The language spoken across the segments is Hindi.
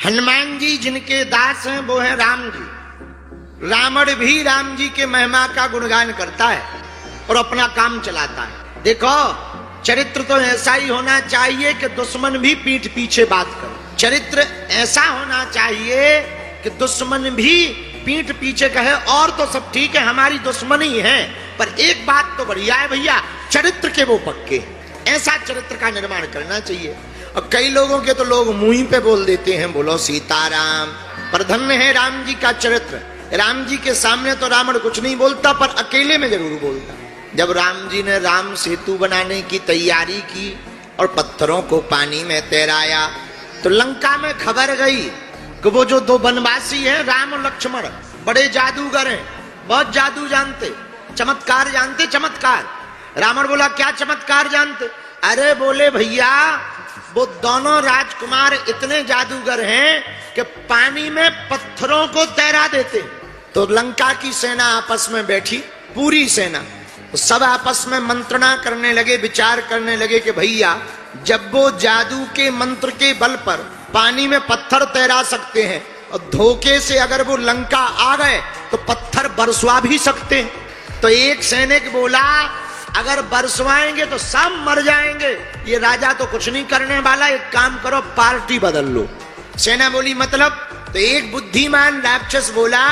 हनुमान जी जिनके दास हैं वो है राम जी। रावण भी राम जी के महिमा का गुणगान करता है और अपना काम चलाता है। देखो चरित्र तो ऐसा ही होना चाहिए कि दुश्मन भी पीठ पीछे बात करे। चरित्र ऐसा होना चाहिए कि दुश्मन भी पीठ पीछे कहे और तो सब ठीक है, हमारी दुश्मनी है, पर एक बात तो बढ़िया है भैया, चरित्र के वो पक्के। ऐसा चरित्र का निर्माण करना चाहिए। और कई लोगों के तो लोग मुंह पे बोल देते हैं बोलो सीताराम, पर धन्य है राम जी का चरित्र। राम जी के सामने तो रावण कुछ नहीं बोलता, पर अकेले में जरूर बोलता। जब राम जी ने राम सेतु बनाने की तैयारी की और पत्थरों को पानी में तैराया तो लंका में खबर गई कि वो जो दो वनवासी हैं राम और लक्ष्मण बड़े जादूगर हैं, बहुत जादू जानते, चमत्कार जानते, चमत्कार। रावण बोला क्या चमत्कार जानते? अरे बोले भैया वो दोनों राजकुमार इतने जादूगर हैं कि पानी में पत्थरों को तैरा देते। तो लंका की सेना आपस में बैठी, पूरी सेना, तो सब आपस में मंत्रणा करने लगे, विचार करने लगे कि भैया जब वो जादू के मंत्र के बल पर पानी में पत्थर तैरा सकते हैं और धोखे से अगर वो लंका आ गए तो पत्थर बरसवा भी सकते हैं। तो एक सैनिक बोला अगर बरसवाएंगे तो सब मर जाएंगे, ये राजा तो कुछ नहीं करने वाला, एक काम करो पार्टी बदल लो। सेना बोली मतलब? तो एक बुद्धिमान राक्षस बोला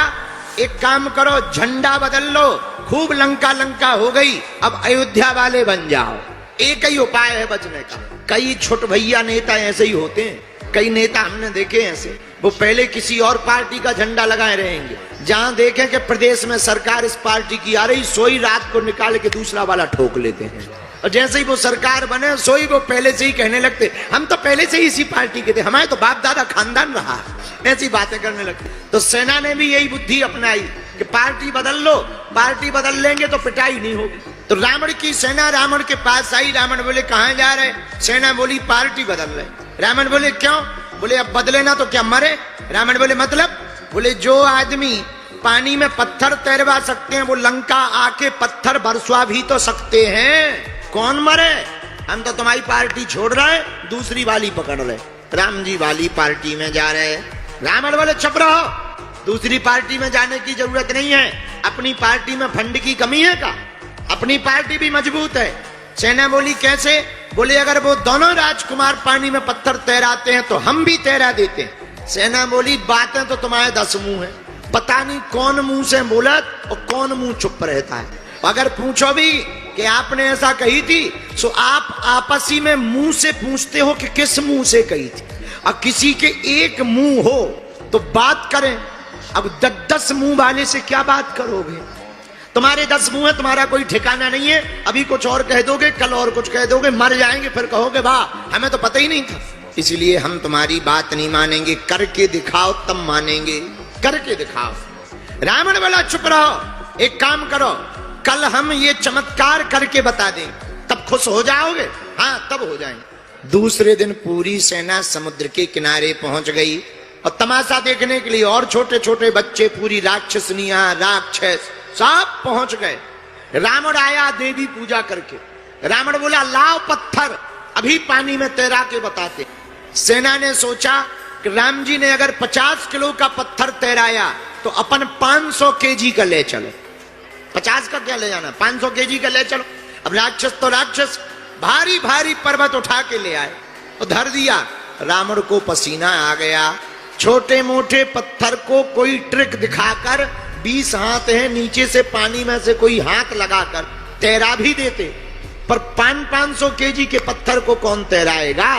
एक काम करो झंडा बदल लो, खूब लंका लंका हो गई, अब अयोध्या वाले बन जाओ। एक ही उपाय है बचने का। कई छोट भैया नेता ऐसे ही होते हैं, कई नेता हमने देखे ऐसे, वो पहले किसी और पार्टी का झंडा लगाए रहेंगे, जहां देखें कि प्रदेश में सरकार इस पार्टी की आ रही, सोई रात को निकाल के दूसरा वाला ठोक लेते हैं। और जैसे ही वो सरकार बने सोई वो पहले से ही कहने लगते हम तो पहले से ही इसी पार्टी के थे, हमारे तो बाप दादा खानदान रहा, ऐसी बातें करने लगते। तो सेना ने भी यही बुद्धि अपनाई कि पार्टी बदल लो, पार्टी बदल लेंगे तो पिटाई नहीं होगी। तो रावण की सेना रावण के पास आई। रावण बोले कहां जा रहे? सेना बोली पार्टी बदल रहे। रावण बोले क्यों? बोले अब बदले ना तो क्या मरे? रावण बोले मतलब? बोले जो आदमी पानी में पत्थर तैरवा सकते हैं वो लंका आके पत्थर बरसवा भी तो सकते हैं, कौन मरे? हम तो तुम्हारी पार्टी छोड़ रहे, दूसरी वाली पकड़ रहे, राम जी वाली पार्टी में जा रहे। रावण बोले चुप रहो, दूसरी पार्टी में जाने की जरूरत नहीं है, अपनी पार्टी में फंड की कमी है का? अपनी पार्टी भी मजबूत है। सेना बोली कैसे? बोले अगर वो दोनों राजकुमार पानी में पत्थर तैराते हैं तो हम भी तैरा देते हैं। सेना बोली बातें तो तुम्हारे 10 मुंह है, पता नहीं कौन मुंह से बोलत और कौन मुंह चुप रहता है। अगर पूछो भी कि आपने ऐसा कही थी तो आप आपसी में मुंह से पूछते हो कि किस मुंह से कही थी, और किसी के एक मुंह हो तो बात करें। अब 10 मुंह वाले से क्या बात करोगे? तुम्हारे 10 मुंह है, तुम्हारा कोई ठिकाना नहीं है, अभी कुछ और कह दोगे, कल और कुछ कह दोगे, मर जाएंगे, फिर कहोगे वाह हमें तो पता ही नहीं था, इसलिए हम तुम्हारी बात नहीं मानेंगे, करके दिखाओ तब मानेंगे, करके दिखाओ। रावण बोला चुप रहो, एक काम करो कल हम ये चमत्कार करके बता दें, तब खुश हो जाओगे? हाँ तब हो जाएंगे। दूसरे दिन पूरी सेना समुद्र के किनारे पहुंच गई और तमाशा देखने के लिए और छोटे छोटे बच्चे, पूरी राक्षसनियां, राक्षस सब पहुंच गए। रावण आया देवी पूजा करके। रावण बोला लाओ पत्थर, अभी पानी में तैरा के बताते। सेना ने सोचा कि राम जी ने अगर 50 किलो का पत्थर तैराया तो अपन 500 केजी का ले चलो। 50 का क्या ले जाना, 500 केजी का ले चलो। अब राक्षस तो राक्षस भारी भारी पर्वत उठा के ले आए और धर दिया। रावण को पसीना आ गया। छोटे मोटे पत्थर को कोई ट्रिक दिखाकर 20 हाथ है नीचे से पानी में से कोई हाथ लगाकर तैरा भी देते, पर 500 केजी के पत्थर को कौन तैराएगा?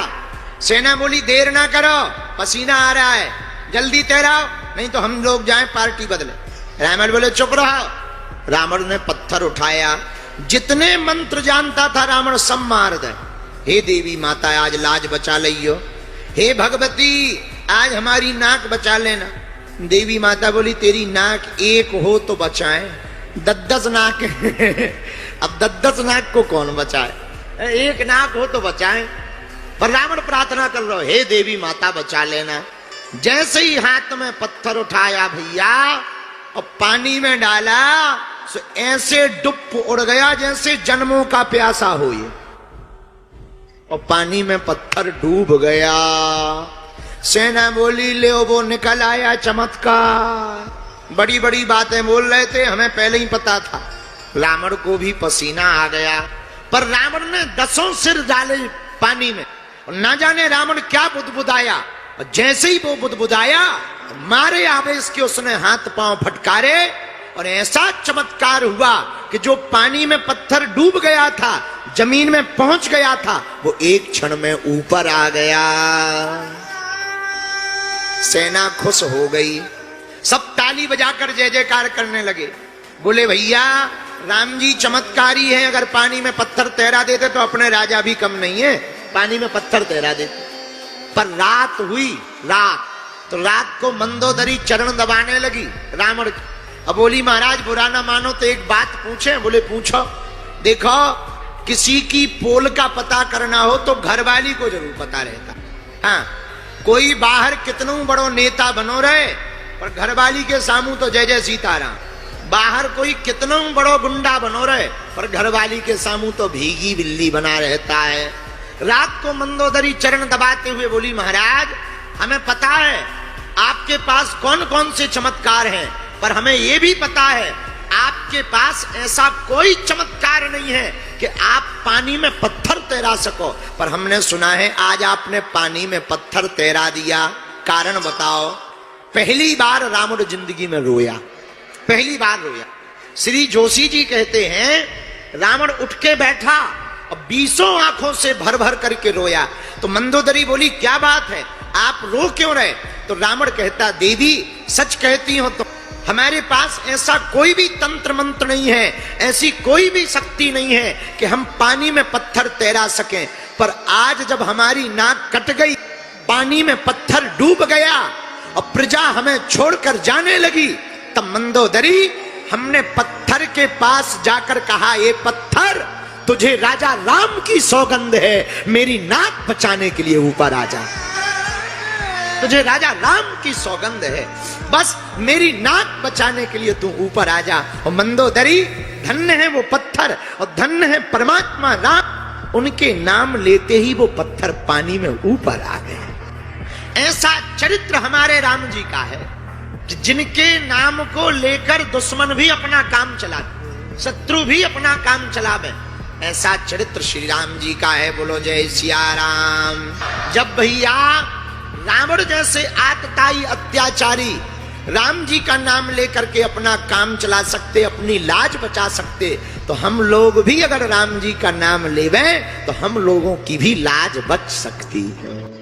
सेना बोली देर ना करो, पसीना आ रहा है, जल्दी तैराओ, नहीं तो हम लोग जाएं पार्टी बदले। रावण बोले चुप रहो। रावण ने पत्थर उठाया, जितने मंत्र जानता था रावण सब मार दे। हे देवी माता आज लाज बचा लियो, हे भगवती आज हमारी नाक बचा लेना। देवी माता बोली तेरी नाक एक हो तो बचाए, 10 नाक अब 10 नाक को कौन बचाए, एक नाक हो तो बचाए। पर रावण प्रार्थना कर रहा, हे देवी माता बचा लेना। जैसे ही हाथ में पत्थर उठाया भैया और पानी में डाला तो ऐसे डुब उड़ गया जैसे जन्मों का प्यासा हो ये, और पानी में पत्थर डूब गया। सेना बोली ले वो निकल आया चमत्कार। बड़ी बड़ी बातें बोल रहे थे, हमें पहले ही पता था। रावण को भी पसीना आ गया, पर रावण ने 10 सिर डाले पानी में, और ना जाने रावण क्या बुदबुदाया। और जैसे ही वो बुदबुदाया, मारे आवेश के उसने हाथ पांव फटकारे, और ऐसा चमत्कार हुआ कि जो पानी में पत्थर डूब गया था, जमीन में पहुंच गया था, वो एक क्षण में ऊपर आ गया। सेना खुश हो गई, सब ताली बजाकर जय जयकार करने लगे। बोले भैया राम जी चमत्कारी हैं, अगर पानी में पत्थर तैरा देते तो अपने राजा भी कम नहीं है, पानी में पत्थर तैरा देते। पर रात हुई, रात तो रात को मंदोदरी चरण दबाने लगी रावण की। अब बोली महाराज बुरा ना मानो तो एक बात पूछे। बोले पूछो। देखो किसी की पोल का पता करना हो तो घरवाली को जरूर पता रहता। हाँ, कोई बाहर कितनों बड़ो नेता बनो रहे, पर घरवाली के सामू तो जय जय सीताराम। बाहर कोई कितनों बड़ो गुंडा बनो रहे, पर घरवाली के सामू तो भीगी बिल्ली बना रहता है। रात को मंदोदरी चरण दबाते हुए बोली महाराज हमें पता है आपके पास कौन कौन से चमत्कार हैं, पर हमें यह भी पता है आपके पास ऐसा कोई चमत्कार नहीं है कि आप पानी में पत्थर तैरा सको। पर हमने सुना है आज आपने पानी में पत्थर तैरा दिया, कारण बताओ। पहली बार रावण जिंदगी में रोया, पहली बार रोया। श्री जोशी जी कहते हैं रावण उठ के बैठा और 20 आंखों से भर भर करके रोया। तो मंदोदरी बोली क्या बात है, आप रो क्यों रहे? तो रावण कहता देवी सच कहती हो तो हमारे पास ऐसा कोई भी तंत्र मंत्र नहीं है, ऐसी कोई भी शक्ति नहीं है कि हम पानी में पत्थर तैरा सकें। पर आज जब हमारी नाक कट गई, पानी में पत्थर डूब गया और प्रजा हमें छोड़कर जाने लगी, तब मंदोदरी हमने पत्थर के पास जाकर कहा ये पत्थर तुझे राजा राम की सौगंध है, मेरी नाक बचाने के लिए ऊपर आ जा। तुझे राजा राम की सौगंध है, बस मेरी नाक बचाने के लिए तू ऊपर आ जा। और मंदोदरी धन्य है वो पत्थर और धन्य है परमात्मा राम, उनके नाम लेते ही वो पत्थर पानी में ऊपर आ गए। ऐसा चरित्र हमारे राम जी का है कि जिनके नाम को लेकर दुश्मन भी अपना काम चलाते, शत्रु भी अपना काम चलावे, ऐसा चरित्र श्री राम जी का है। बोलो जय सिया राम। जब भैया रावण जैसे आतताई अत्याचारी राम जी का नाम लेकर के अपना काम चला सकते, अपनी लाज बचा सकते, तो हम लोग भी अगर राम जी का नाम लेवें तो हम लोगों की भी लाज बच सकती है।